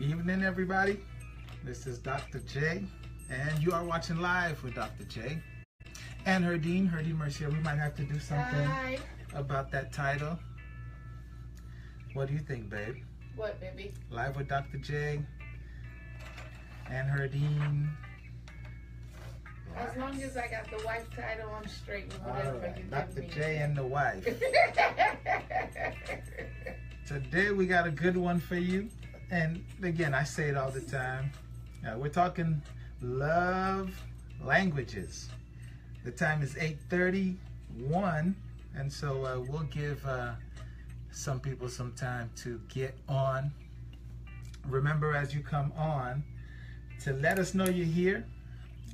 Evening, everybody. This is Dr. J, and you are watching Live with Dr. J and Herdine Mercier. We might have to do something about that title. What do you think, babe? What, baby? Live with Dr. J and Herdine. As long as I got the wife title, I'm straight with whatever right. you give Dr. me. J and the wife. Today we got a good one for you. And again, I say it all the time. We're talking love languages. The time is 8:31, and so we'll give some people some time to get on. Remember, as you come on, to let us know you're here.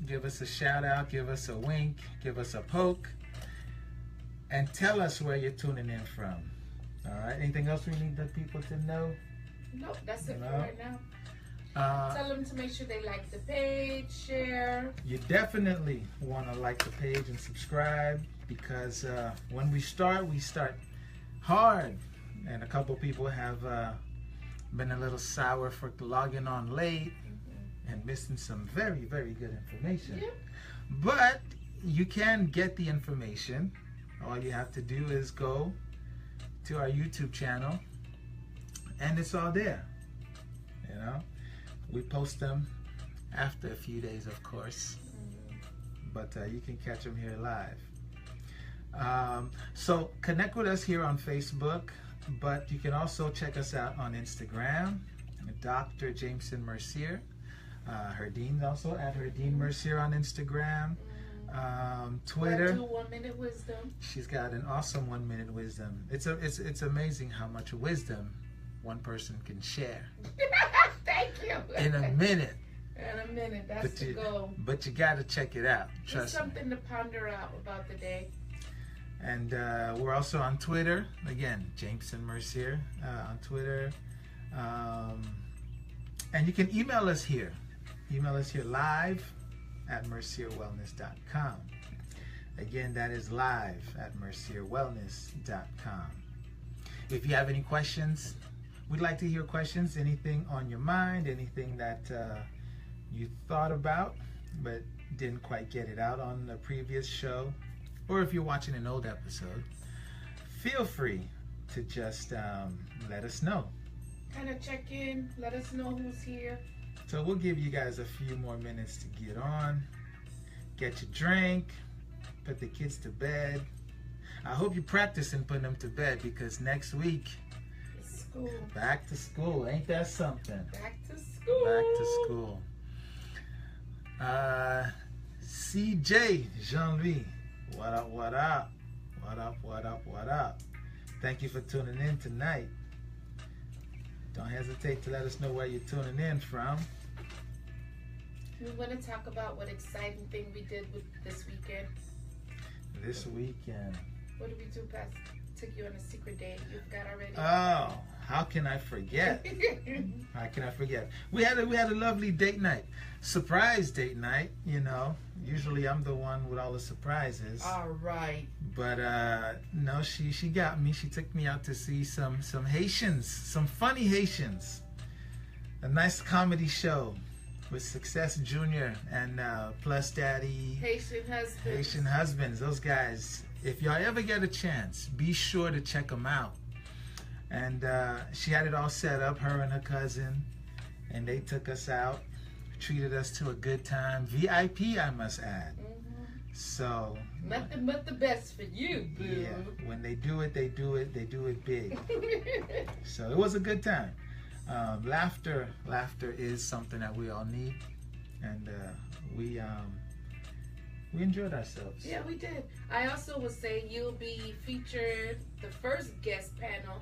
Give us a shout out, give us a wink, give us a poke, and tell us where you're tuning in from. All right. Anything else we need the people to know? Nope, that's it for right now. Tell them to make sure they like the page, share. You definitely want to like the page and subscribe, because when we start hard. And a couple people have been a little sour for logging on late and missing some very, very good information. Yep. But you can get the information. All you have to do is go to our YouTube channel, and it's all there. You know, we post them after a few days, of course, but you can catch them here live. So connect with us here on Facebook, but you can also check us out on Instagram, Dr. Jameson Mercier. Herdine also at Herdine Mercier on Instagram. Twitter. Do 1 minute wisdom. She's got an awesome 1 minute wisdom. It's amazing how much wisdom one person can share. Thank you. In a minute. In a minute, that's the goal. But you got to check it out. Just something to ponder out about the day. And we're also on Twitter. Again, Jameson Mercier on Twitter. And you can email us here. Email us here live at mercierwellness.com. Again, that is live at mercierwellness.com. If you have any questions, we'd like to hear questions. Anything on your mind, anything that you thought about but didn't quite get it out on the previous show, or if you're watching an old episode, feel free to just let us know. Kind of check in, let us know who's here. So we'll give you guys a few more minutes to get on, get your drink, put the kids to bed. I hope you practice in putting them to bed, because next week, it's school. Back to school. Ain't that something? Back to school. Back to school. CJ, Jean-Louis, what up, what up? What up, what up, what up? Thank you for tuning in tonight. Don't hesitate to let us know where you're tuning in from. We want to talk about what exciting thing we did with this weekend. This weekend. What did we do, Pastor? Took you on a secret date. You forgot already? Oh, how can I forget? How can I forget? We had a lovely date night. Surprise date night, you know. Usually I'm the one with all the surprises. All right. But no, she got me. She took me out to see some Haitians, some funny Haitians. A nice comedy show with Success Junior and Plus Daddy. Haitian husbands. Those guys. If y'all ever get a chance, be sure to check them out. And she had it all set up, her and her cousin, and they took us out, treated us to a good time. VIP, I must add. So nothing but the best for you, boo. Yeah, when they do it big. So it was a good time. Laughter is something that we all need, and we enjoyed ourselves. Yeah, we did. I also would say you'll be featured, the first guest panel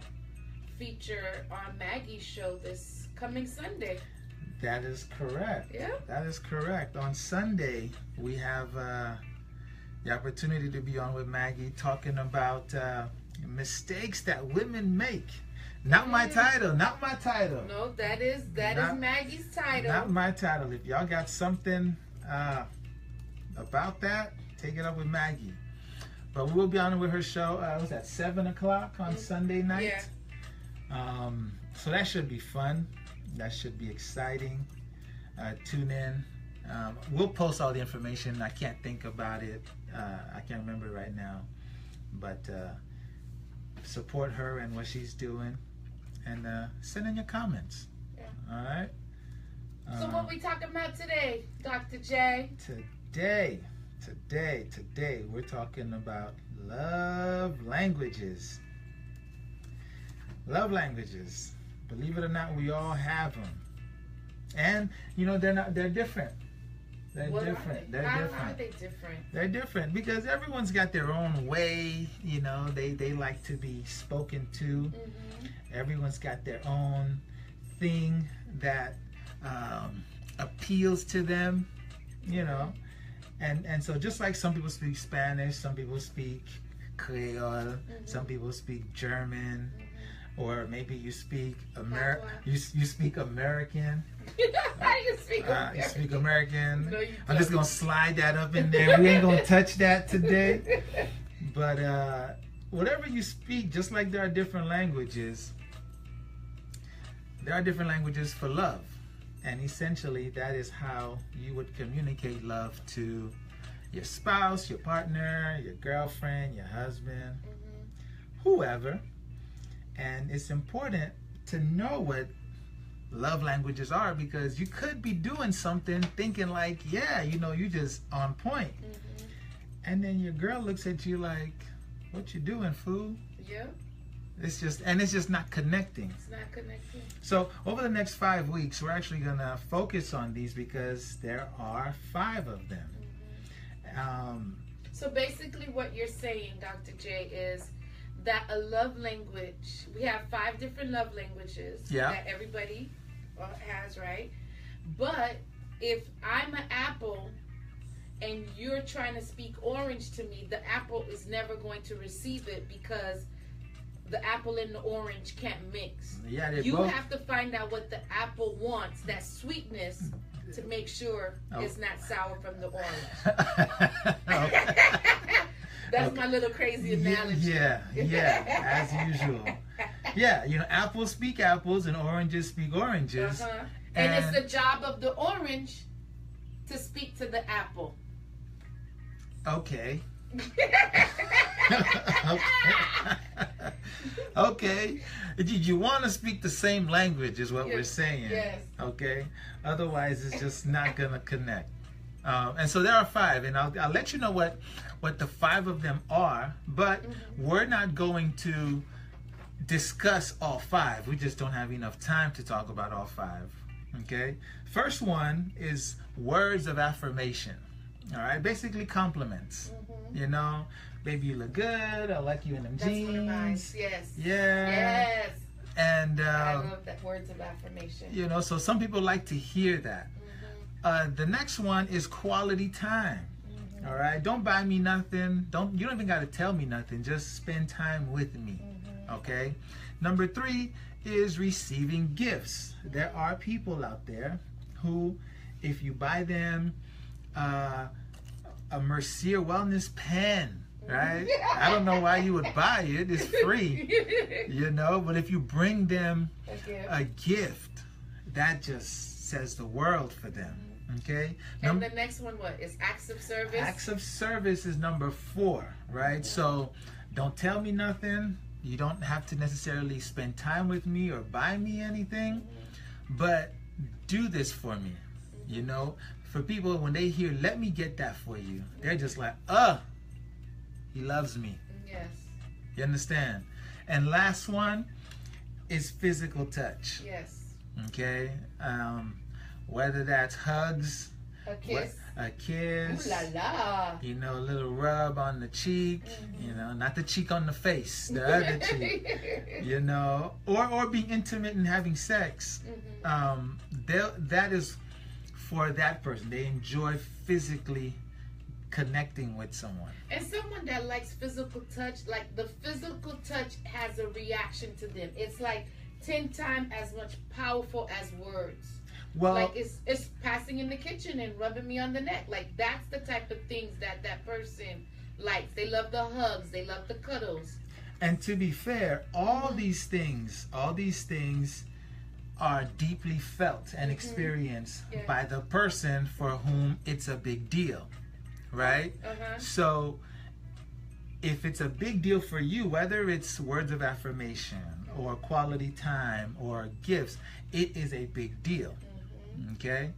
feature on Maggie's show this coming Sunday. That is correct. Yeah. That is correct. On Sunday, we have the opportunity to be on with Maggie talking about mistakes that women make. Not my title. Not my title. No, that is Maggie's title. Not my title. If y'all got something about that, take it up with Maggie. But we will be on with her show. Was that 7 o'clock on Sunday night? Yeah. So that should be fun. That should be exciting. Tune in. We'll post all the information. I can't think about it. I can't remember right now. But support her and what she's doing. And send in your comments. Yeah. All right? So what we talking about today, Dr. J? Today, we're talking about love languages. Love languages. Believe it or not, we all have them. And, they're different. They're different. How are they different? They're different because everyone's got their own way. They like to be spoken to. Mm-hmm. Everyone's got their own thing that appeals to them, and so just like some people speak Spanish, some people speak Creole, some people speak German, or maybe you speak you speak American. How do you speak American? You speak American. No, you I'm just gonna slide that up in there. We ain't gonna touch that today. But whatever you speak, just like there are different languages, there are different languages for love. And essentially, that is how you would communicate love to your spouse, your partner, your girlfriend, your husband, whoever. And it's important to know what love languages are, because you could be doing something thinking like, yeah, you just on point. And then your girl looks at you like, what you doing, fool? Yeah. It's just not connecting. It's not connecting. So over the next 5 weeks, we're actually going to focus on these because there are 5 of them. So basically what you're saying, Dr. J, is that a love language, we have 5 different love languages that everybody has, right? But if I'm an apple and you're trying to speak orange to me, the apple is never going to receive it because the apple and the orange can't mix. Yeah, you have to find out what the apple wants, that sweetness, to make sure it's not sour from the orange. That's my little crazy analogy. Yeah, as usual. Yeah, apples speak apples and oranges speak oranges. And it's the job of the orange to speak to the apple. Okay. Okay. You want to speak the same language is what we're saying. Yes. Okay. Otherwise, it's just not going to connect. And so there are 5, and I'll let you know what the 5 of them are, but we're not going to discuss all 5. We just don't have enough time to talk about all 5. Okay. First one is words of affirmation. All right. Basically compliments. Baby, you look good. I like you in them jeans. That's one of mine. Yes. Yeah. Yes. And I love that, words of affirmation. So some people like to hear that. The next one is quality time. All right. Don't buy me nothing. You don't even got to tell me nothing. Just spend time with me. Okay. Number 3 is receiving gifts. There are people out there who, if you buy them a Mercier Wellness pen, right? I don't know why you would buy it. It's free, but if you bring them a gift, that just says the world for them. Okay. And the next one, what is acts of service? Acts of service is number 4, right? So don't tell me nothing. You don't have to necessarily spend time with me or buy me anything, but do this for me. For people, when they hear, let me get that for you, they're just like, he loves me. Yes. You understand? And last one is physical touch. Yes. Okay. Whether that's hugs, a kiss, ooh la la, a little rub on the cheek, not the cheek on the face, the other cheek, or being intimate and having sex. That is for that person. They enjoy physically connecting with someone. And someone that likes physical touch, like the physical touch has a reaction to them. It's like 10 times as much powerful as words. Well, like it's passing in the kitchen and rubbing me on the neck. Like that's the type of things that person likes. They love the hugs. They love the cuddles. And to be fair, all these things are deeply felt and experienced by the person for whom it's a big deal, right? So if it's a big deal for you, whether it's words of affirmation or quality time or gifts, it is a big deal. Okay?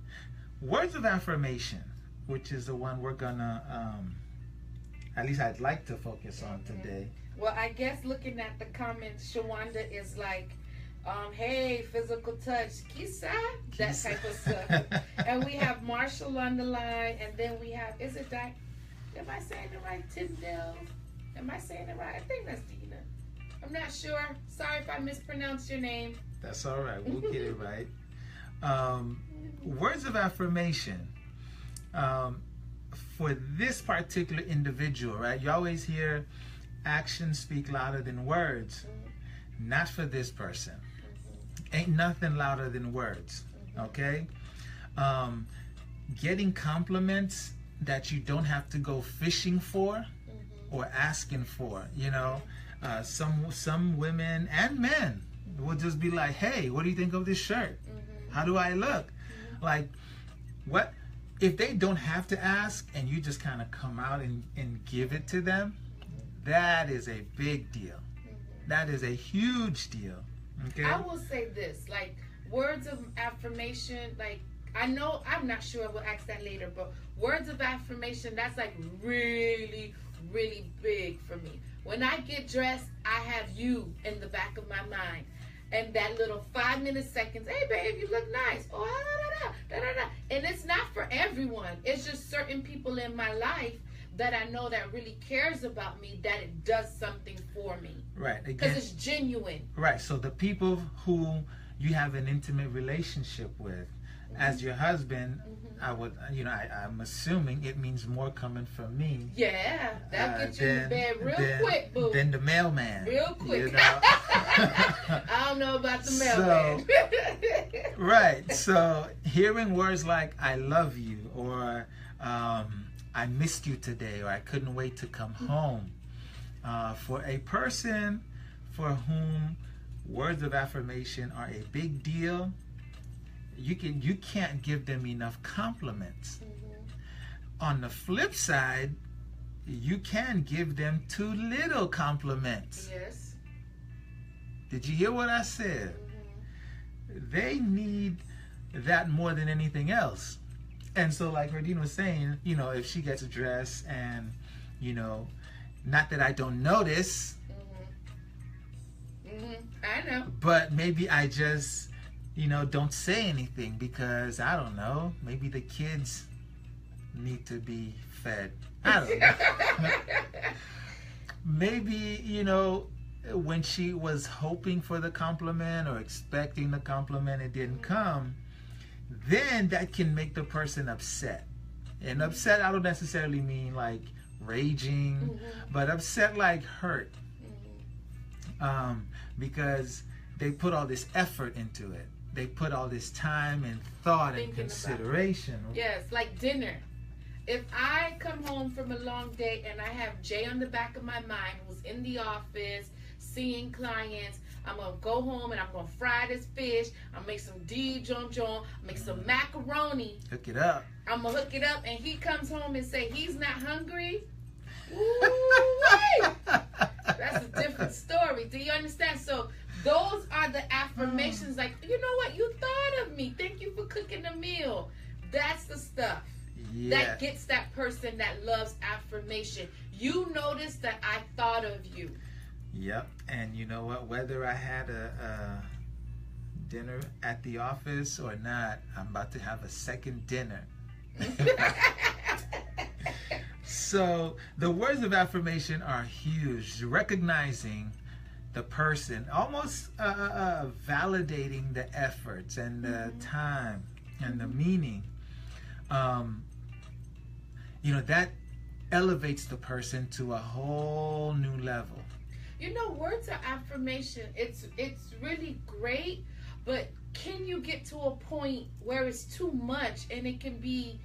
Words of affirmation, which is the one we're gonna at least I'd like to focus on today. Well, I guess looking at the comments, Shawanda is like, hey, physical touch, kisa, that type of stuff. And we have Marshall on the line, and then we have, is it that, am I saying it right, Tyndale? Am I saying it right? I think that's Dina. I'm not sure. Sorry if I mispronounced your name. That's all right. We'll get it right. Words of affirmation. For this particular individual, right? You always hear actions speak louder than words. Not for this person. Ain't nothing louder than words. Okay? Getting compliments that you don't have to go fishing for or asking for, you know. Some women and men will just be like, hey, what do you think of this shirt? How do I look? Like, what if they don't have to ask and you just kind of come out and give it to them? That is a big deal. That is a huge deal. Okay. I will say this, like words of affirmation, like I know, I'm not sure, we'll ask that later, but words of affirmation, that's like really, really big for me. When I get dressed, I have you in the back of my mind. And that little 5 minute seconds, hey babe, you look nice. Oh, da, da, da, da, da. And it's not for everyone. It's just certain people in my life that I know that really cares about me, that it does something for me. Right. Because it's genuine. Right. So the people who you have an intimate relationship with, as your husband, I would, you know, I'm assuming it means more coming from me. Yeah, that'll get you in bed real quick, boo. Than the mailman. Real quick. You know? I don't know about the mailman. Right. So hearing words like "I love you" or "I missed you today" or "I couldn't wait to come home," for a person for whom words of affirmation are a big deal, you can't give them enough compliments. On the flip side, you can give them too little compliments. Yes. Did you hear what I said? They need that more than anything else. And so like Radine was saying, you know, if she gets dressed and, you know, not that I don't notice, I know, but maybe I just, you know, don't say anything because, I don't know, maybe the kids need to be fed. I don't know. Maybe, you know, when she was hoping for the compliment or expecting the compliment, it didn't come, then that can make the person upset. And upset, I don't necessarily mean like raging, but upset like hurt. Because they put all this effort into it. They put all this time and thought and consideration. Yes, like dinner. If I come home from a long day and I have Jay on the back of my mind who's in the office, seeing clients, I'm going to go home and I'm going to fry this fish. I'm going to make some Dijon, make some macaroni. Hook it up. I'm going to hook it up and he comes home and say he's not hungry. Ooh, that's a different story. Do you understand? So those are the affirmations like, you know what? You thought of me. Thank you for cooking the meal. That's the stuff that gets that person that loves affirmation. You notice that I thought of you. Yep. And you know what? Whether I had a dinner at the office or not, I'm about to have a second dinner. So the words of affirmation are huge. Recognizing the person, almost validating the efforts and the time and the meaning. You know, that elevates the person to a whole new level. You know, words of affirmation, it's really great, but can you get to a point where it's too much and it can be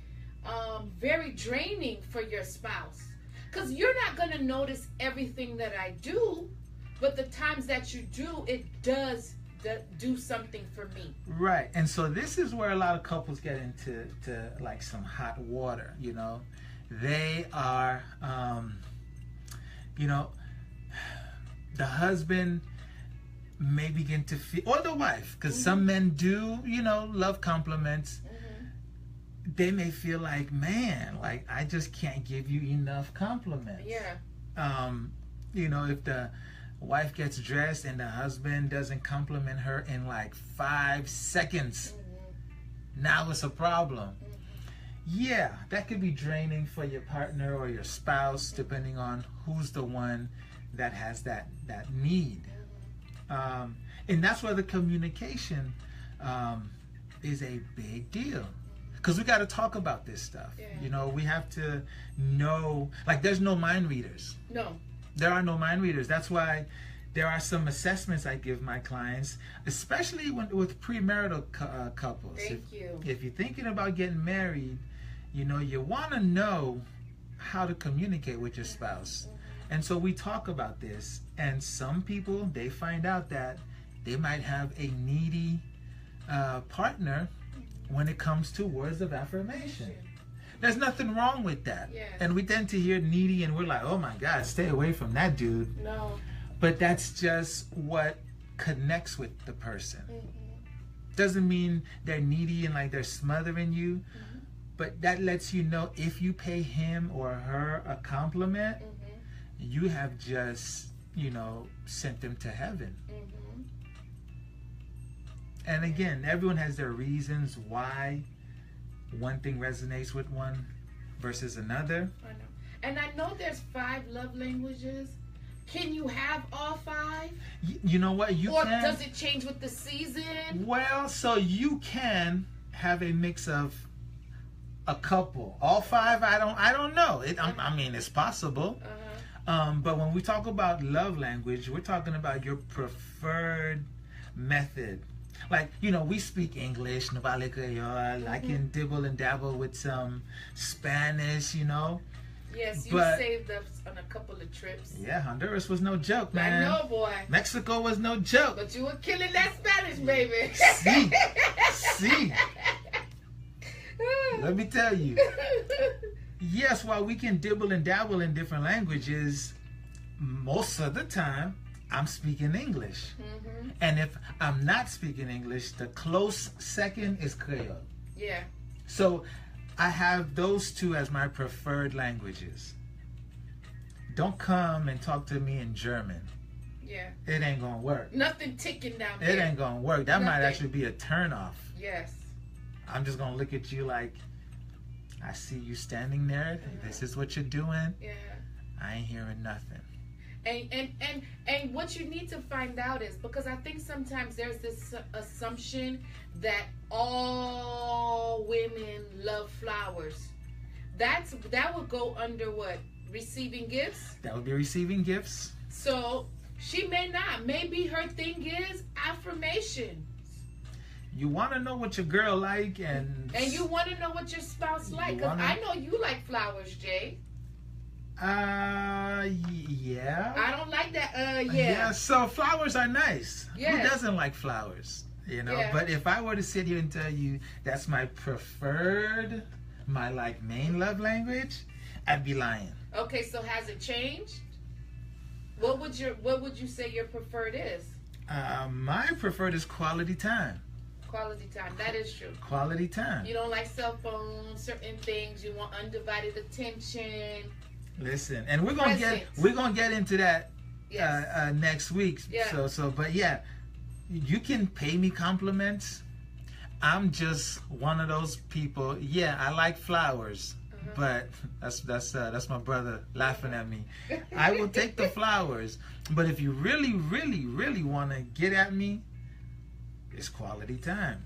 very draining for your spouse? Because you're not going to notice everything that I do, but the times that you do, it does do something for me. Right. And so this is where a lot of couples get into like some hot water, you know. They are, you know, the husband may begin to feel, or the wife, because some men do, you know, love compliments. They may feel like, man, like I just can't give you enough compliments. Yeah. You know, if the wife gets dressed and the husband doesn't compliment her in like 5 seconds, now it's a problem. Yeah, that could be draining for your partner or your spouse, depending on who's the one that has that need. And that's where the communication is a big deal. Because we got to talk about this stuff. Yeah. You know, we have to know, like there's no mind readers. No. There are no mind readers. That's why there are some assessments I give my clients, especially with premarital couples. Thank you. If you're thinking about getting married, you know, you want to know how to communicate with your spouse. And so we talk about this. And some people, they find out that they might have a needy partner when it comes to words of affirmation. There's nothing wrong with that. Yes. And we tend to hear needy and we're like, oh my God, stay away from that dude. No. But that's just what connects with the person. Doesn't mean they're needy and like they're smothering you. But that lets you know if you pay him or her a compliment, you have just, you know, sent them to heaven. And again, everyone has their reasons why one thing resonates with one versus another. I know. And I know there's 5 love languages. Can you have all 5? You know what? You or can. Or does it change with the season? Well, so you can have a mix of a couple. All 5, I don't know. I mean, it's possible. But when we talk about love language, we're talking about your preferred method. Like, you know, we speak English, no vale creole. I can dibble and dabble with some Spanish, you know. Yes, you saved us on a couple of trips. Yeah, Honduras was no joke, man. I know, boy. Mexico was no joke. But you were killing that Spanish, baby. See. Let me tell you. Yes, while we can dibble and dabble in different languages, most of the time, I'm speaking English. And if I'm not speaking English, the close second is Creole. Yeah. So I have those 2 as my preferred languages. Don't come and talk to me in German. Yeah. It ain't gonna work. Nothing ticking down there. It ain't gonna work. That might actually be a turnoff. Yes. I'm just gonna look at you like, I see you standing there. This is what you're doing. Yeah. I ain't hearing nothing. And what you need to find out is, because I think sometimes there's this assumption that all women love flowers. That would go under what? Receiving gifts? That would be receiving gifts. So she may not. Maybe her thing is affirmation. You want to know what your girl like, and you want to know what your spouse like. Because I know you like flowers, Jay. Yeah. I don't like that. Yeah. Yeah. So flowers are nice. Yes. Who doesn't like flowers? You know. Yeah. But if I were to sit here and tell you that's my preferred, my like main love language, I'd be lying. Okay. So has it changed? What would you say your preferred is? My preferred is quality time. Quality time. That is true. Quality time. You don't like cell phones, certain things. You want undivided attention. Listen, and we're gonna get into that next week. Yeah. But yeah, you can pay me compliments. I'm just one of those people. Yeah, I like flowers, but that's my brother laughing at me. I will take the flowers, but if you really, really, really want to get at me, it's quality time.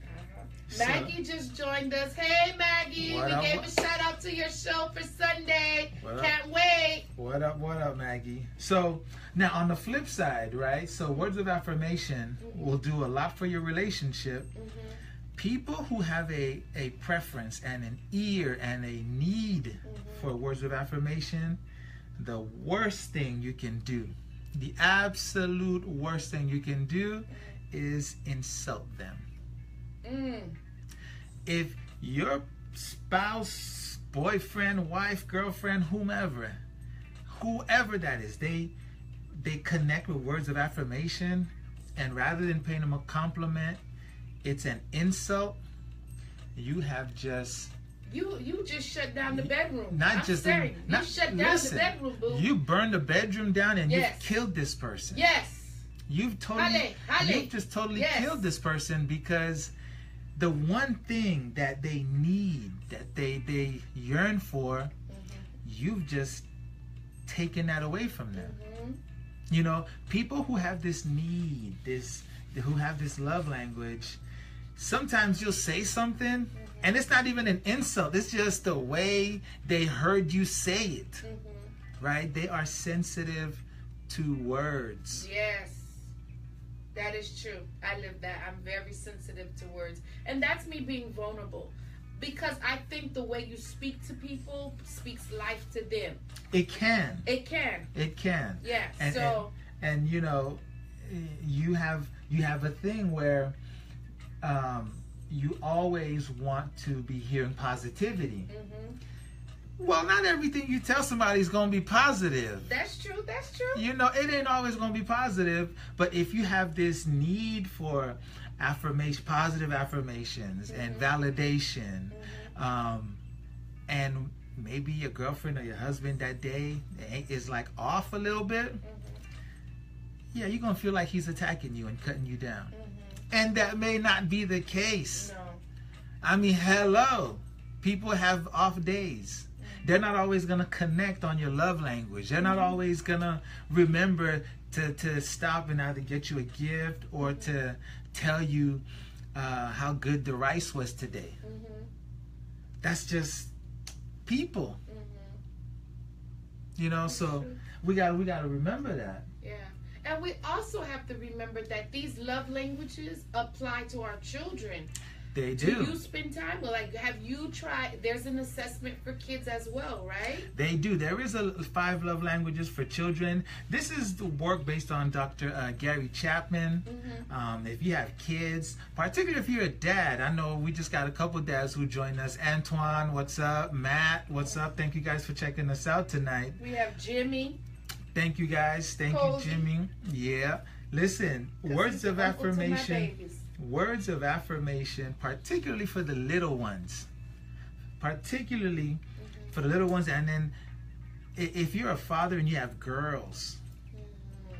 Maggie just joined us. Hey, Maggie. We gave a shout out to your show for Sunday. Can't wait. What up, Maggie? So now on the flip side, right? So words of affirmation will do a lot for your relationship. People who have a preference and an ear and a need for words of affirmation, the worst thing you can do, the absolute worst thing you can do is insult them. If your spouse, boyfriend, wife, girlfriend, whomever that is, they connect with words of affirmation, and rather than paying them a compliment, it's an insult, you have just... You just shut down the bedroom. You shut down the bedroom, boo. You burned the bedroom down, and you've killed this person. Yes. You've just totally killed this person, because the one thing that they need, that they yearn for, you've just taken that away from them. You know, people who have this need, who have this love language, sometimes you'll say something, and it's not even an insult. It's just the way they heard you say it, right? They are sensitive to words. Yes, that is true. I live that. I'm very sensitive to words. And that's me being vulnerable. Because I think the way you speak to people speaks life to them. It can. It can. It can. Yes. And you know, you have a thing where you always want to be hearing positivity. Well, not everything you tell somebody is going to be positive. That's true. That's true. You know, it ain't always going to be positive. But if you have this need for affirmation, positive affirmations, and validation, and maybe your girlfriend or your husband that day is like off a little bit, yeah, you're going to feel like he's attacking you and cutting you down. And that may not be the case. No. I mean, hello. People have off days. They're not always going to connect on your love language. They're not always going to remember to stop and either get you a gift or to tell you how good the rice was today. That's just people. You know, so we got to remember that. Yeah. And we also have to remember that these love languages apply to our children. They do. Do you spend time with, like, have you tried, there's an assessment for kids as well, right? They do. There is 5 love languages for children. This is the work based on Dr. Gary Chapman. If you have kids, particularly if you're a dad, I know we just got a couple dads who joined us. Antoine, what's up? Matt, what's up? Thank you guys for checking us out tonight. We have Jimmy. Thank you guys. Thank you, Jimmy. Yeah. Listen, words of affirmation. Words of affirmation, particularly for the little ones. Particularly for the little ones. And then if you're a father and you have girls,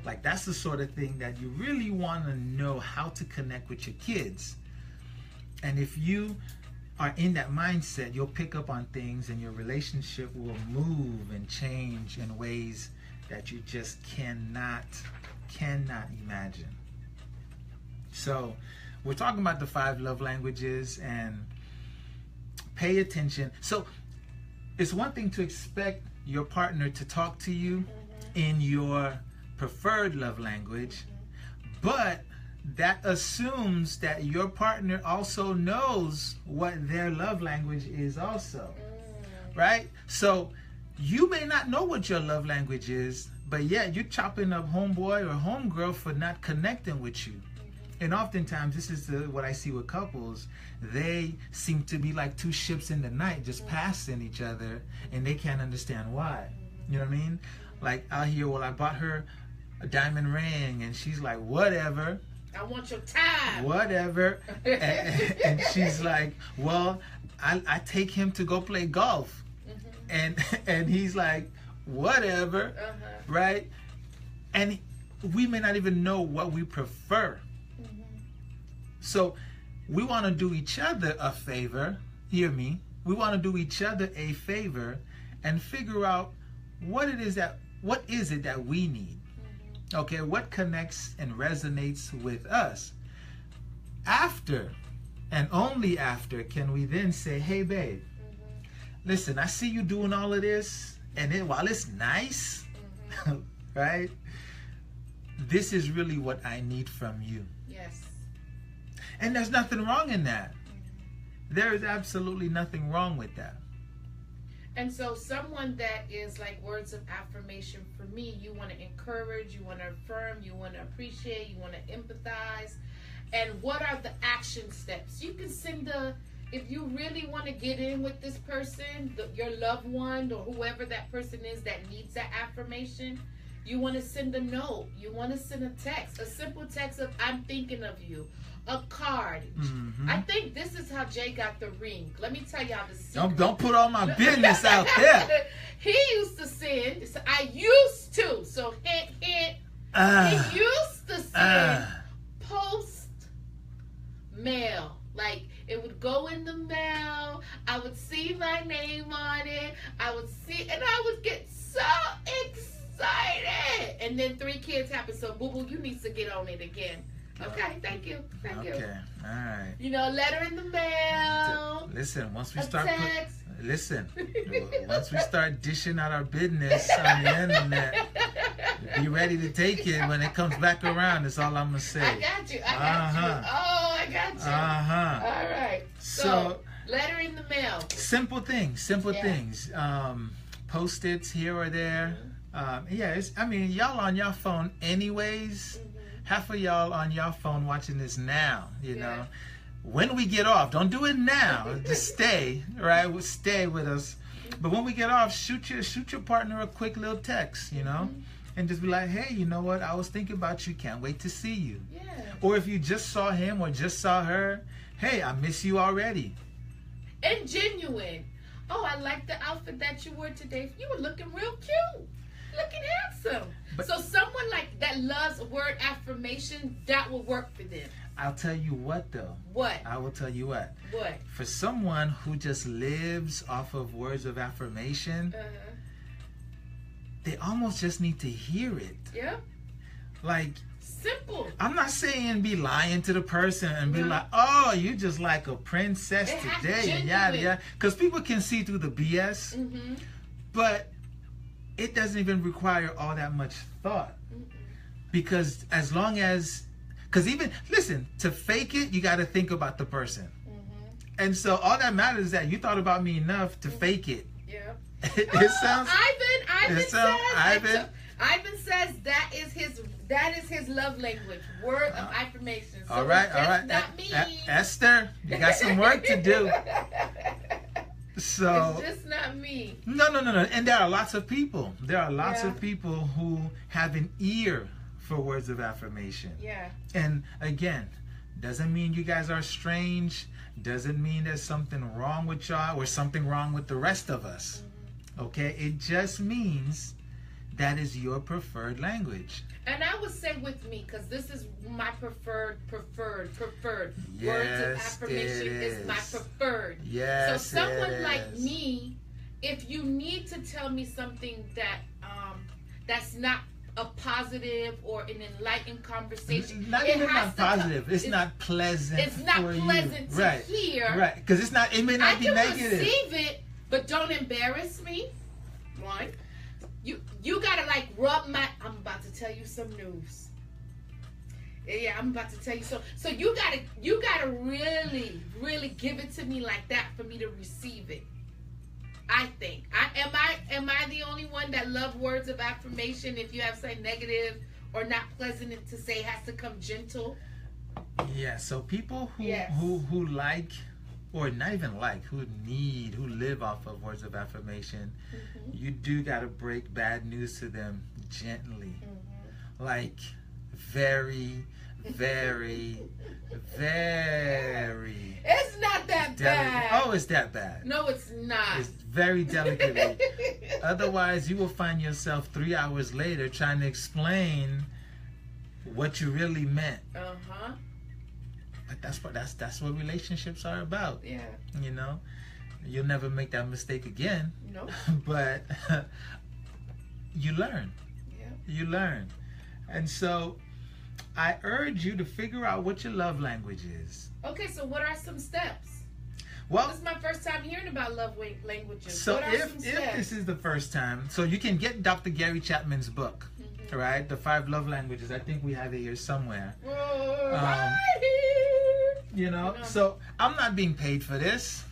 like that's the sort of thing that you really want to know how to connect with your kids. And if you are in that mindset, you'll pick up on things and your relationship will move and change in ways that you just cannot imagine. So we're talking about the 5 love languages, and pay attention. So it's one thing to expect your partner to talk to you in your preferred love language, but that assumes that your partner also knows what their love language is also, right? So you may not know what your love language is, but yet you're chopping up homeboy or homegirl for not connecting with you. And oftentimes, this is what I see with couples. They seem to be like 2 ships in the night, just passing each other, and they can't understand why. You know what I mean? Like, out here, well, I bought her a diamond ring, and she's like, whatever. I want your time. Whatever. And she's like, well, I take him to go play golf. And he's like, whatever. Right? And we may not even know what we prefer. So we want to do each other a favor. Hear me. We want to do each other a favor and figure out what is it that we need. Okay, what connects and resonates with us. After, and only after, can we then say, hey babe, listen, I see you doing all of this, and while it's nice, right, this is really what I need from you. Yes. And there's nothing wrong in that. There is absolutely nothing wrong with that. And so someone that is like words of affirmation for me, you want to encourage, you want to affirm, you want to appreciate, you want to empathize. And what are the action steps? You can send if you really want to get in with this person, your loved one or whoever that person is that needs that affirmation, you want to send a note. You want to send a text, a simple text of "I'm thinking of you," a card. Mm-hmm. I think this is how Jay got the ring. Let me tell y'all the secret. Don't put all my business out there. He used to send. I used to. So hint, hint. He used to send post mail. Like, it would go in the mail. I would see my name on it. I would see, and I would get so excited. And then 3 kids happen. So, Boo Boo, you need to get on it again. Okay, thank you. Thank you. Okay, all right. You know, letter in the mail. Listen, once we start once we start dishing out our business on the internet, be ready to take it when it comes back around. That's all I'm gonna say. I got you. I got you. Oh, I got you. All right. So, letter in the mail. Simple things. Post-its here or there. Y'all on your phone anyways. Half of y'all on your phone watching this now, you know. When we get off, don't do it now. Just stay, right? Stay with us. But when we get off, shoot your partner a quick little text, you know, and just be like, hey, you know what? I was thinking about you. Can't wait to see you. Yeah. Or if you just saw him or just saw her, hey, I miss you already. And genuine. Oh, I like the outfit that you wore today. You were looking real cute. Looking handsome. So someone like that loves word affirmation, that will work for them. I'll tell you what, though. What? I will tell you what. What? For someone who just lives off of words of affirmation, they almost just need to hear it. Yeah. Like, simple. I'm not saying be lying to the person and be like, oh, you just like a princess today and yada yada. Because people can see through the BS. Mm-hmm. But it doesn't even require all that much thought. Because as long as, even, listen, to fake it, you got to think about the person. And so all that matters is that you thought about me enough to fake it. Yeah. It sounds. Ivan says that is his love language. Word of affirmation. So all right. Not me. Esther, you got some work to do. So it's just not me. No. And there are lots of people. There are lots of people who have an ear for words of affirmation. Yeah. And again, doesn't mean you guys are strange. Doesn't mean there's something wrong with y'all or something wrong with the rest of us. Okay? It just means that is your preferred language. And I would say with me, because this is my preferred. Yes, words of affirmation is my preferred. Yes, so someone like me, if you need to tell me something that that's not a positive or an enlightened conversation, not even not positive. It's not pleasant. It's not pleasant to hear. Right, because it's not. It may not be negative. I can receive it, but don't embarrass me. One. You gotta like rub my. I'm about to tell you some news. Yeah, I'm about to tell you so. So you gotta really, really give it to me like that for me to receive it. I think. Am I the only one that love words of affirmation? If you have something negative or not pleasant to say, it has to come gentle. Yeah. So people who like. Or not even like, who live off of words of affirmation, you do got to break bad news to them gently. Like, very, very, very. It's not that bad. Oh, it's that bad. No, it's not. It's very delicately. Otherwise, you will find yourself 3 hours later trying to explain what you really meant. But that's what relationships are about. Yeah. You know, you'll never make that mistake again. No. But you learn. Yeah. You learn. And so I urge you to figure out what your love language is. Okay, so what are some steps? Well, this is my first time hearing about love languages. So if this is the first time, so you can get Dr. Gary Chapman's book, right? The 5 Love Languages. I think we have it here somewhere. You know, so I'm not being paid for this.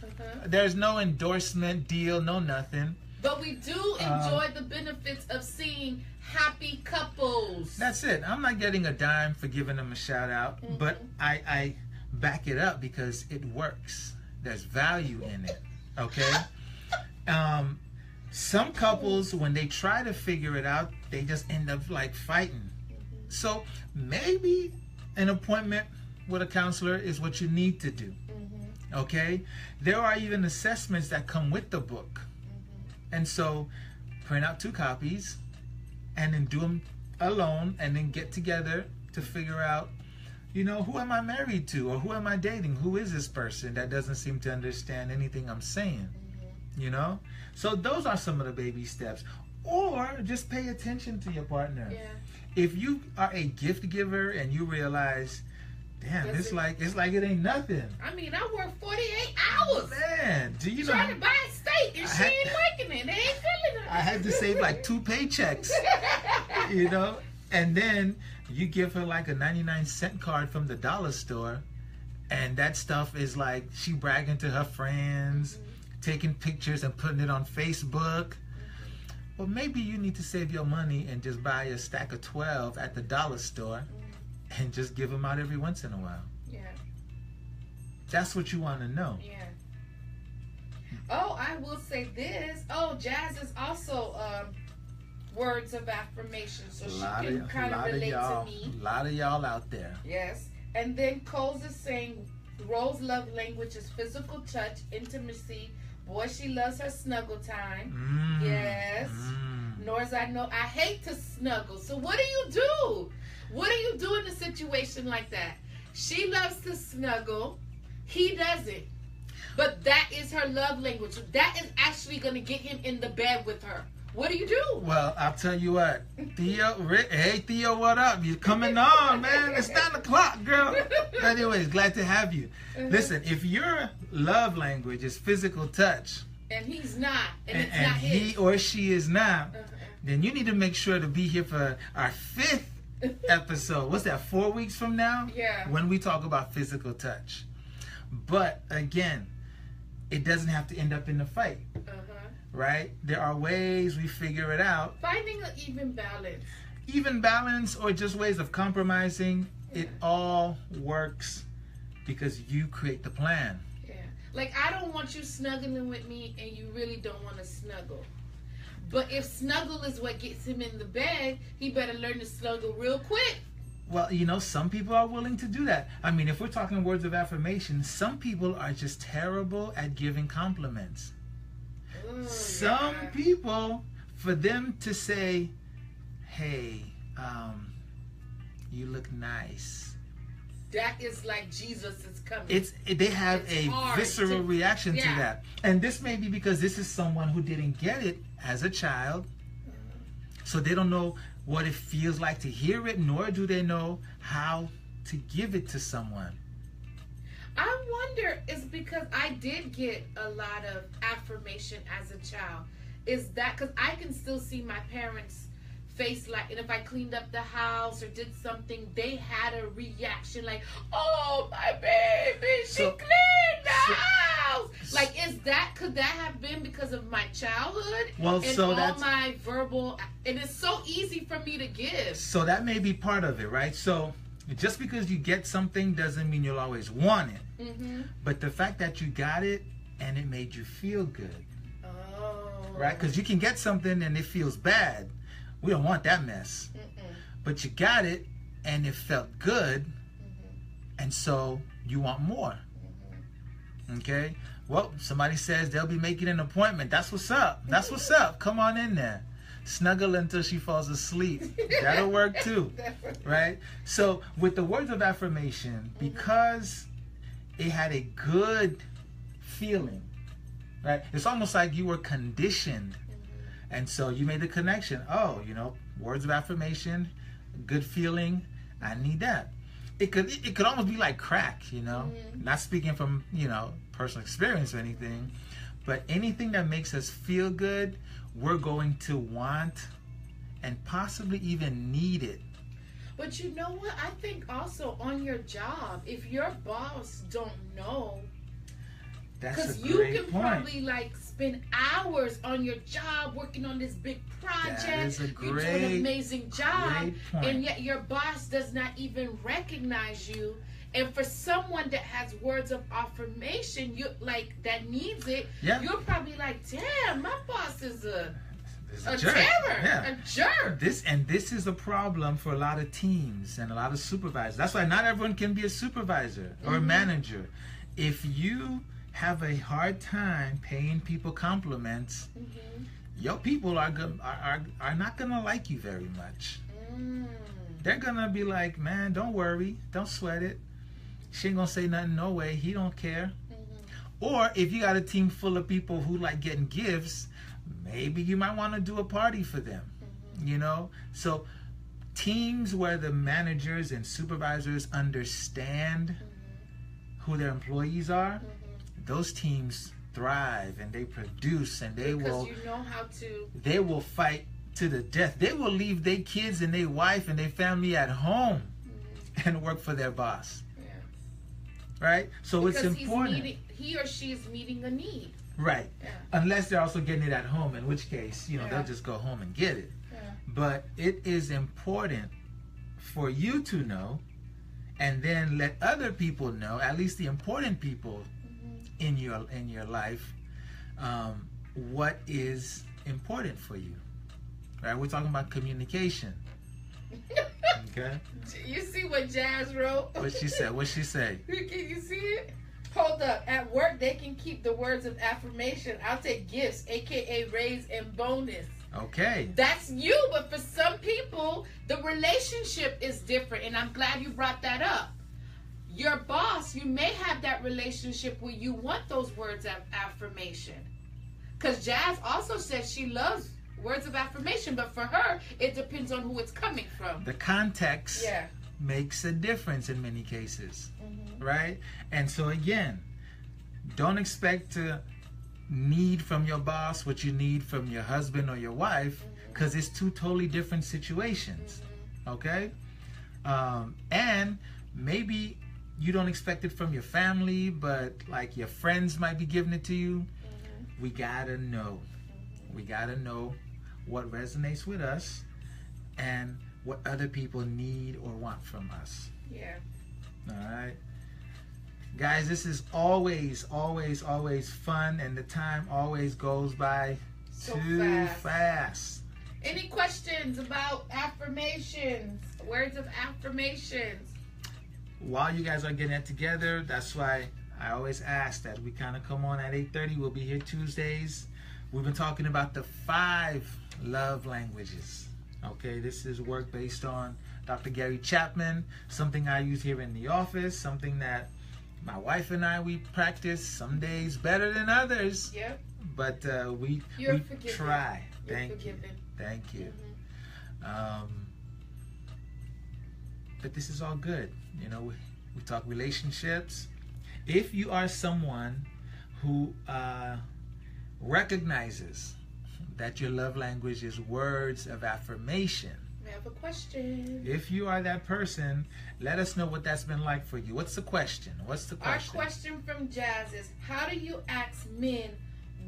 There's no endorsement deal, no nothing. But we do enjoy the benefits of seeing happy couples. That's it. I'm not getting a dime for giving them a shout out, but I back it up because it works. There's value in it. Okay? Some couples, when they try to figure it out, they just end up like fighting. So maybe an appointment with a counselor is what you need to do. Okay? There are even assessments that come with the book. And so print out 2 copies and then do them alone and then get together to figure out, you know, who am I married to or who am I dating? Who is this person that doesn't seem to understand anything I'm saying? You know? So those are some of the baby steps. Or just pay attention to your partner. Yeah. If you are a gift giver and you realize, damn, it's like it ain't nothing. I mean, I work 48 hours. Man, do you know? Trying to buy a steak and she ain't working it. They ain't feeling it. I had to save like 2 paychecks, you know? And then you give her like a 99-cent card from the dollar store, and that stuff is like she bragging to her friends, taking pictures and putting it on Facebook. Well, maybe you need to save your money and just buy a stack of 12 at the dollar store and just give them out every once in a while. Yeah. That's what you want to know. Yeah. Oh, I will say this. Oh, Jazz is also words of affirmation, so she can kind of relate to me. A lot of y'all out there. Yes. And then Coles is saying Rose love language is physical touch, intimacy. Boy, she loves her snuggle time. Yes. Nor I know I hate to snuggle. So what do you do? What do you do in a situation like that? She loves to snuggle. He doesn't. But that is her love language. That is actually going to get him in the bed with her. What do you do? Well, I'll tell you what. Theo, hey, Theo, what up? You coming on, man? It's 9 o'clock, girl. Anyways, glad to have you. Listen, if your love language is physical touch, and he's not, and it's and not he his. or she is not, then you need to make sure to be here for our 5th episode. What's that, 4 weeks from now? Yeah. When we talk about physical touch. But again, it doesn't have to end up in a fight. Right? There are ways we figure it out. Finding an even balance. Even balance or just ways of compromising. It all works because you create the plan. Yeah. Like, I don't want you snuggling with me and you really don't want to snuggle. But if snuggle is what gets him in the bed, he better learn to snuggle real quick. Well, you know, some people are willing to do that. I mean, if we're talking words of affirmation, some people are just terrible at giving compliments. Some people, for them to say, hey, you look nice. That is like Jesus is coming. They have a visceral reaction to that. And this may be because this is someone who didn't get it as a child. So they don't know what it feels like to hear it, nor do they know how to give it to someone. I wonder, it's because I did get a lot of affirmation as a child. Is that because I can still see my parents' face, like, and if I cleaned up the house or did something, they had a reaction like, "Oh, my baby, she cleaned the house." Like, could that have been because of my childhood? Well, and so all my verbal, and it's so easy for me to give. So that may be part of it, right? So just because you get something doesn't mean you'll always want it. But the fact that you got it and it made you feel good. Right? Because you can get something and it feels bad. We don't want that mess. But you got it and it felt good. And so you want more. Okay? Well, somebody says they'll be making an appointment. That's what's up. That's what's up. Come on in there. Snuggle until she falls asleep. That'll work too. Right? So with the words of affirmation, because it had a good feeling, right? It's almost like you were conditioned. And so you made the connection. Oh, you know, words of affirmation, good feeling, I need that. It could almost be like crack, you know? Not speaking from, you know, personal experience or anything, but anything that makes us feel good, we're going to want and possibly even need it. But you know what? I think also on your job, if your boss don't know, That's a Because great you point. can probably like spend hours on your job working on this big project. That is a You're doing an amazing job, great point. and yet your boss does not even recognize you. And for someone that has words of affirmation, you like that needs it, you're probably like, damn, my boss is a jerk. terror, a jerk. This is a problem for a lot of teams and a lot of supervisors. That's why not everyone can be a supervisor or a manager. If you have a hard time paying people compliments, your people are not gonna like you very much. They're gonna be like, man, don't worry, don't sweat it. She ain't gonna say nothing, no way, he don't care. Or if you got a team full of people who like getting gifts, maybe you might want to do a party for them. You know, so teams where the managers and supervisors understand who their employees are, those teams thrive and they produce, and they because you know how to. They will fight to the death. They will leave their kids and their wife and their family at home and work for their boss. Right? So because it's important. He or she is meeting a need. Right. Yeah. Unless they're also getting it at home, in which case, you know, they'll just go home and get it. But it is important for you to know, and then let other people know, at least the important people in your life, what is important for you. Right? We're talking about communication. Okay. You see what Jazz wrote? What she said? What she say? Can you see it? Hold up. At work, they can keep the words of affirmation. I'll take gifts, aka raise and bonus. Okay. That's you, but for some people, the relationship is different, and I'm glad you brought that up. Your boss, you may have that relationship where you want those words of affirmation. Because Jazz also says she loves words of affirmation, but for her, it depends on who it's coming from. The context makes a difference in many cases, right? And so again, don't expect to need from your boss what you need from your husband or your wife, because it's two totally different situations, okay? And maybe you don't expect it from your family, but like your friends might be giving it to you. We gotta know. We gotta know what resonates with us and what other people need or want from us. Yeah. All right. Guys, this is always fun, and the time always goes by too fast. Any questions about affirmations? Words of affirmations? While you guys are getting it together, that's why I always ask that we kind of come on at 8:30. We'll be here Tuesdays. We've been talking about the 5 love languages. Okay, this is work based on Dr. Gary Chapman, something I use here in the office, something that my wife and I, we practice some days better than others. Yep. But we try. Thank you. But this is all good. You know, we talk relationships. If you are someone who recognizes that your love language is words of affirmation, I have a question. If you are that person, let us know what that's been like for you. What's the question? Our question from Jazz is, how do you ask men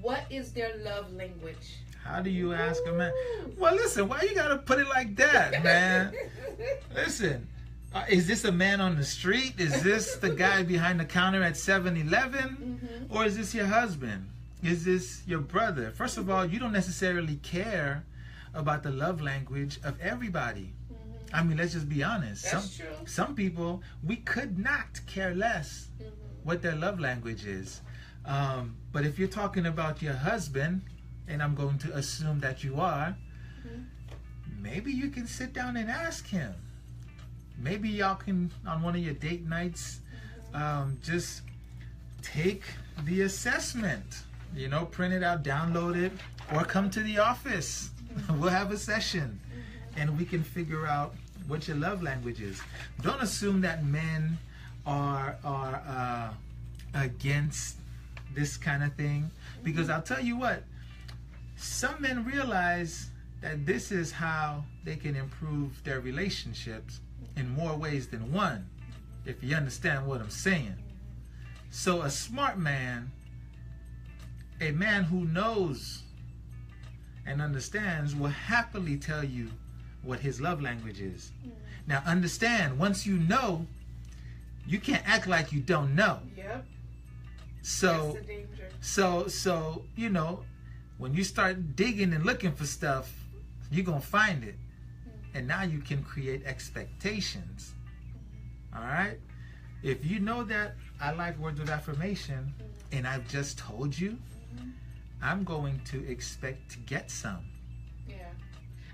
what is their love language? How do you ask a man? Well, listen, why you gotta put it like that, man? Listen, is this a man on the street? Is this the guy behind the counter at 7-Eleven? Or is this your husband? Is this your brother? First of all, you don't necessarily care about the love language of everybody. I mean, let's just be honest. That's true. Some people, we could not care less what their love language is. But if you're talking about your husband, and I'm going to assume that you are, maybe you can sit down and ask him. Maybe y'all can, on one of your date nights, just take the assessment. You know, print it out, download it, or come to the office. We'll have a session, and we can figure out what your love language is. Don't assume that men are against this kind of thing, because I'll tell you what, some men realize that this is how they can improve their relationships in more ways than one, if you understand what I'm saying. So a smart man A man who knows and understands will happily tell you what his love language is. Now understand, once you know, you can't act like you don't know. Yep. So, that's the danger. So, you know, when you start digging and looking for stuff, you're going to find it. And now you can create expectations. All right? If you know that I like words of affirmation and I've just told you, I'm going to expect to get some. Yeah.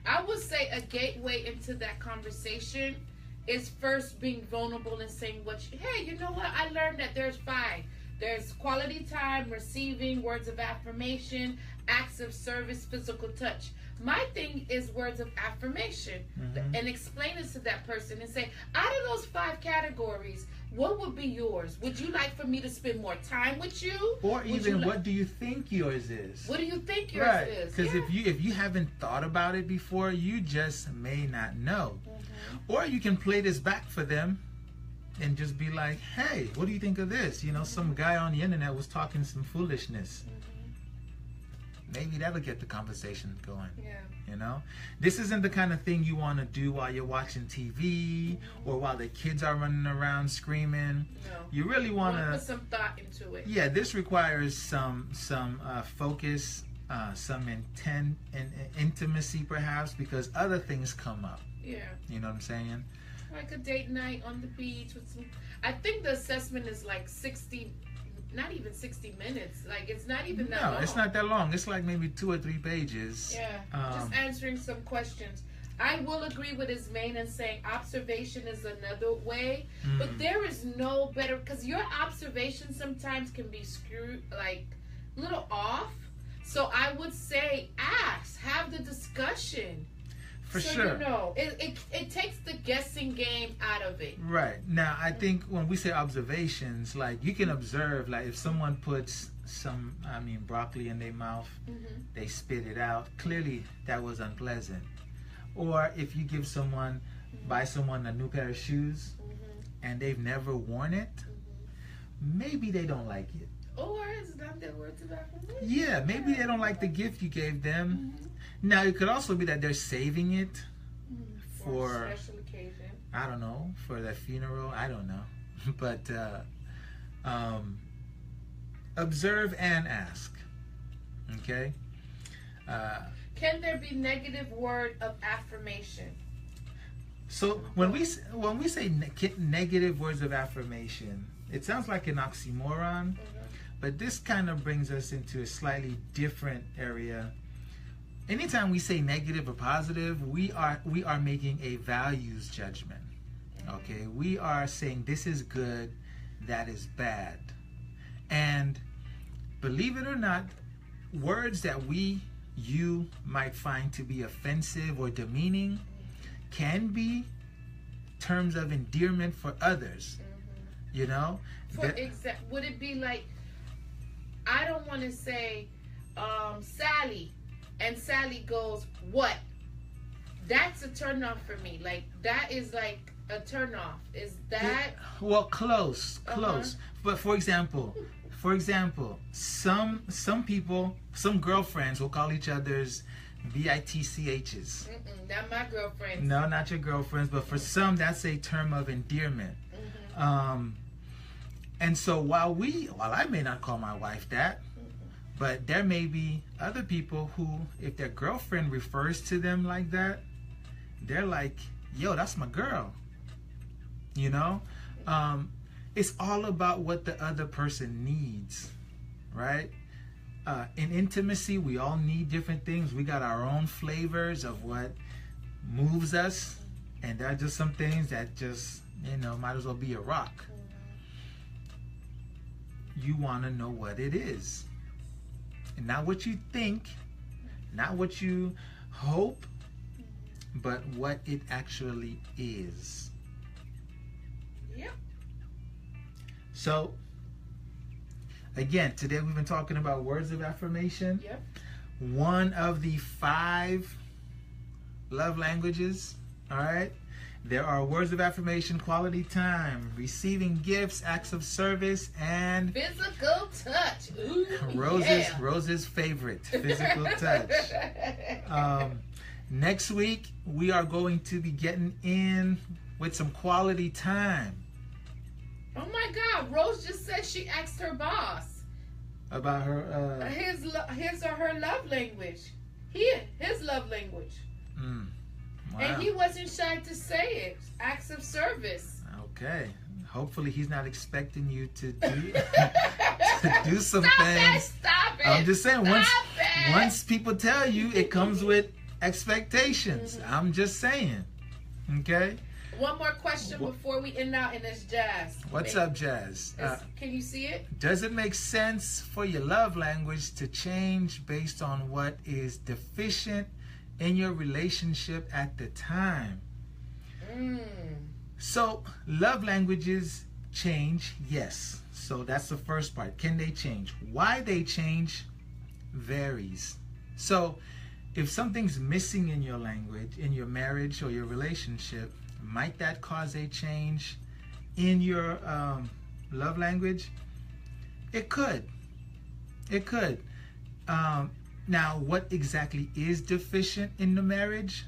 I would say a gateway into that conversation is first being vulnerable and saying hey, you know what? I learned that there's 5. There's quality time, receiving, words of affirmation, acts of service, physical touch. My thing is words of affirmation, and explain it to that person and say, out of those 5 categories, what would be yours? Would you like for me to spend more time with you? Or even what do you think yours is? What do you think yours is? Because if you haven't thought about it before, you just may not know. Or you can play this back for them and just be like, hey, what do you think of this? You know, some guy on the internet was talking some foolishness. Maybe that'll get the conversation going. Yeah. You know, this isn't the kind of thing you want to do while you're watching TV or while the kids are running around screaming. No. You really want to put some thought into it. Yeah, this requires some focus, some intent and intimacy, perhaps, because other things come up. Yeah. You know what I'm saying? Like a date night on the beach with some. I think the assessment is like 60. Not even 60 minutes. Like, it's not even that long. No, it's not that long. It's like maybe 2 or 3 pages. Yeah, just answering some questions. I will agree with his main and saying observation is another way. But there is no better, because your observation sometimes can be screwed, like, a little off. So I would say ask, have the discussion. For sure. You know, it takes the guessing game out of it. Right. Now, I think when we say observations, like, you can observe, like, if someone puts some, broccoli in their mouth, they spit it out. Clearly, that was unpleasant. Or if you give someone, buy someone a new pair of shoes, and they've never worn it, maybe they don't like it. Or it's not their words of affirmation. Yeah, maybe they don't like the gift you gave them. Now, it could also be that they're saving it for a special occasion. I don't know, for their funeral. I don't know. But observe and ask. Okay? Can there be negative word of affirmation? So when we say negative words of affirmation, it sounds like an oxymoron. But this kind of brings us into a slightly different area. Anytime we say negative or positive, we are making a values judgment. Okay, we are saying this is good, that is bad. And believe it or not, words that you might find to be offensive or demeaning can be terms of endearment for others. You know? Would it be like, I don't want to say Sally, and Sally goes, what? That's a turn off for me. Like, that is like a turn off. Is that? Well, close. But for example, some people, some girlfriends will call each other's bitchs. Not my girlfriends. No, not your girlfriends, but for some, that's a term of endearment. And so while I may not call my wife that, but there may be other people who, if their girlfriend refers to them like that, they're like, yo, that's my girl. You know? It's all about what the other person needs, right? In intimacy, we all need different things. We got our own flavors of what moves us, and there are just some things that just, might as well be a rock. You want to know what it is. And not what you think, not what you hope, but what it actually is. Yep. So, again, today we've been talking about words of affirmation. Yep. One of the 5 love languages, all right? There are words of affirmation, quality time, receiving gifts, acts of service, and physical touch. Ooh, Rose's favorite, physical touch. Next week, we are going to be getting in with some quality time. Oh my God, Rose just said she asked her boss about her his or her love language. His love language. Wow. And he wasn't shy to say it. Acts of service. Okay. Hopefully he's not expecting you to do to do some things. Stop it. I'm just saying, once people tell you, it comes with expectations. I'm just saying. Okay? One more question before we end out in this, Jazz. What's up, Jazz? Can you see it? Does it make sense for your love language to change based on what is deficient in your relationship at the time? So, love languages change, yes. So that's the first part. Can they change? Why they change varies. So, if something's missing in your language, in your marriage or your relationship, might that cause a change in your love language? It could. It could. Now, what exactly is deficient in the marriage?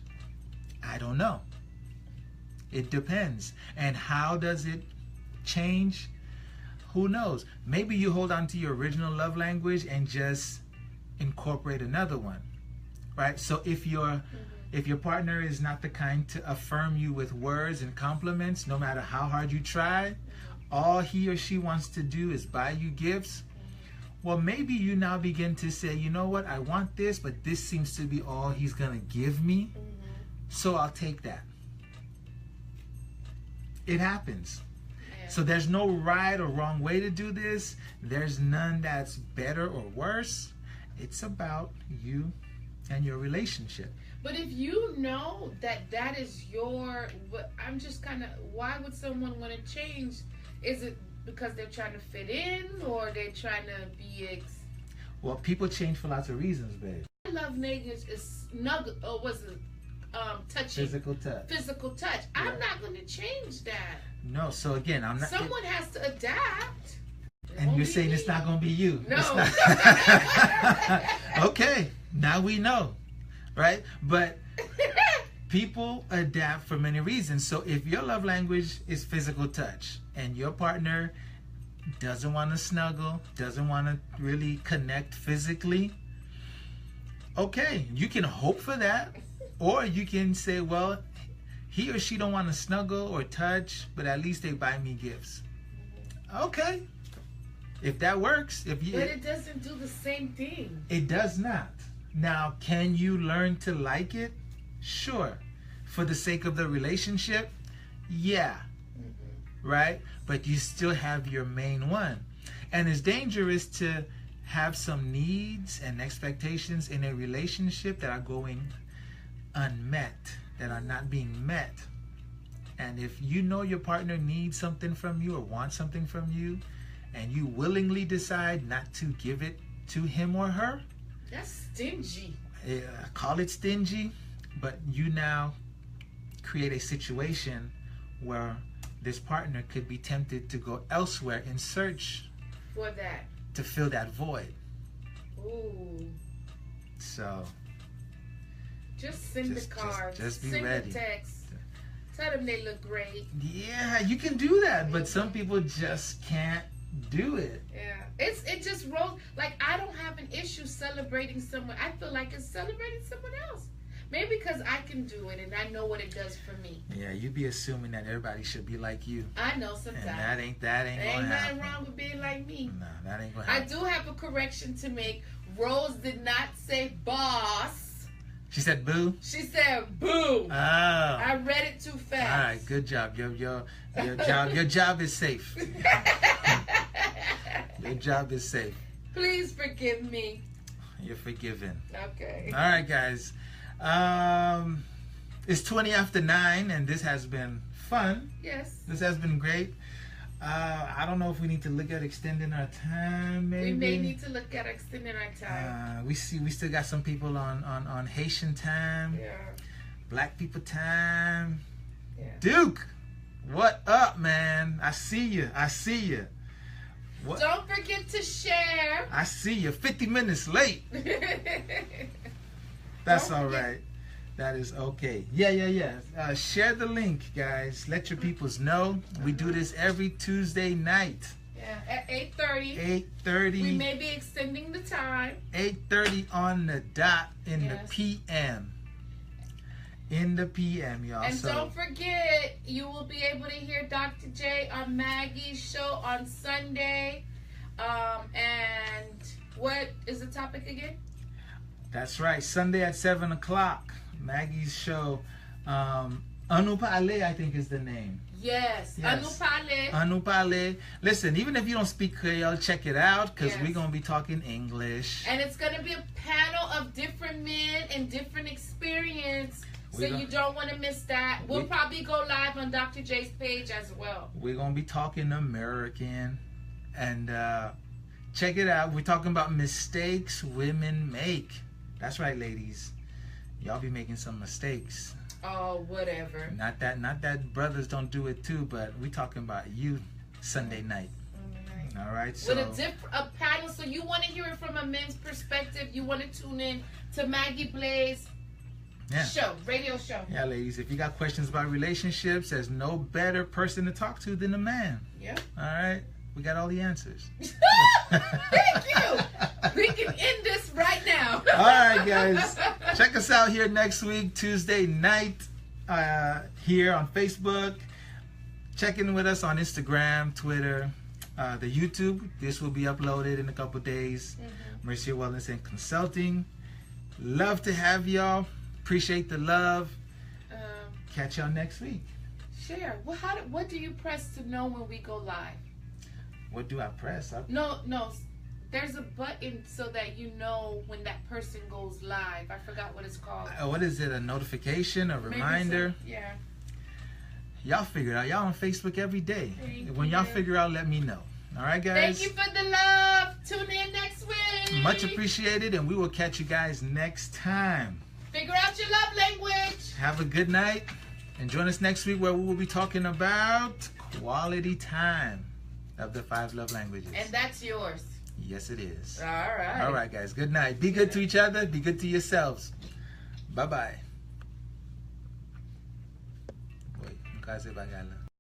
I don't know. It depends. And how does it change? Who knows? Maybe you hold on to your original love language and just incorporate another one, right? So if your partner is not the kind to affirm you with words and compliments, no matter how hard you try, all he or she wants to do is buy you gifts. Well, maybe you now begin to say, you know what, I want this, but this seems to be all he's going to give me, so I'll take that. It happens. Yeah. So there's no right or wrong way to do this. There's none that's better or worse. It's about you and your relationship. But if you know that is your, I'm just kind of, why would someone want to change? Is it because they're trying to fit in, or they're trying to be Well, people change for lots of reasons, babe. My love language is touching. Physical touch. Physical touch. Yeah. I'm not going to change that. No, so again, I'm not. Someone has to adapt. And you're saying it's not going to be you. No. Okay, now we know, right? But people adapt for many reasons. So if your love language is physical touch and your partner doesn't want to snuggle, doesn't want to really connect physically, okay, you can hope for that. Or you can say, well, he or she don't want to snuggle or touch, but at least they buy me gifts. Okay. If that works. But it doesn't do the same thing. It does not. Now, can you learn to like it? Sure. For the sake of the relationship? Yeah. Right? But you still have your main one. And it's dangerous to have some needs and expectations in a relationship that are going unmet, that are not being met. And if you know your partner needs something from you or wants something from you, and you willingly decide not to give it to him or her, that's stingy. Call it stingy, but you now create a situation where this partner could be tempted to go elsewhere in search for that, to fill that void. Ooh. So just send the cards, just be send ready. The text. Tell them they look great. Yeah, you can do that, but some people just can't do it. Yeah, it just rolls. Like, I don't have an issue celebrating someone. I feel like it's celebrating someone else. Maybe because I can do it and I know what it does for me. Yeah, you be assuming that everybody should be like you. I know sometimes. And that ain't gonna happen. Ain't nothing wrong with being like me. No, that ain't gonna happen. I do have a correction to make. Rose did not say boss. She said boo? She said boo. Oh. I read it too fast. All right, good job. Your job is safe. Your job is safe. Please forgive me. You're forgiven. Okay. All right, guys. It's 20 after 9, and this has been fun. Yes. This has been great. I don't know if we need to look at extending our time. Maybe we may need to look at extending our time. We still got some people on Haitian time. Yeah. Black people time. Yeah. Duke, what up, man? I see you. I see you. What? Don't forget to share. I see you. 50 minutes late. That's all right. That is okay. Yeah. Share the link, guys. Let your peoples know. We do this every Tuesday night. Yeah, at 8:30. 8:30. We may be extending the time. 8:30 on the dot in the PM. In the PM, y'all. And don't forget, you will be able to hear Dr. J on Maggie's show on Sunday. And what is the topic again? That's right. Sunday at 7 o'clock. Maggie's show. Anupale, I think is the name. Yes. Anupale. Anupale. Listen, even if you don't speak Creole, check it out because we're going to be talking English. And it's going to be a panel of different men and different experience. So you don't want to miss that. We'll probably go live on Dr. J's page as well. We're going to be talking American. And check it out. We're talking about mistakes women make. That's right, ladies. Y'all be making some mistakes. Oh, whatever. Not that brothers don't do it too, but we talking about you Sunday night. All right. So with a panel, so you want to hear it from a men's perspective. You want to tune in to Maggie Blaze radio show. Yeah, ladies. If you got questions about relationships, there's no better person to talk to than a man. Yeah. All right. We got all the answers. Thank you. We can end this right now. All right, guys. Check us out here next week, Tuesday night, here on Facebook. Check in with us on Instagram, Twitter, the YouTube. This will be uploaded in a couple days. Mercy Wellness and Consulting. Love to have y'all. Appreciate the love. Catch y'all next week. Share. Well, what do you press to know when we go live? What do I press? No. There's a button so that you know when that person goes live. I forgot what it's called. What is it? A notification? A reminder? Yeah. Y'all figure it out. Y'all on Facebook every day. When y'all figure out, let me know. All right, guys? Thank you for the love. Tune in next week. Much appreciated, and we will catch you guys next time. Figure out your love language. Have a good night, and join us next week where we will be talking about quality time of the 5 love languages. And that's yours. Yes, it is. All right. All right, guys. Good night. Be good to each other. Be good to yourselves. Bye-bye. Wait,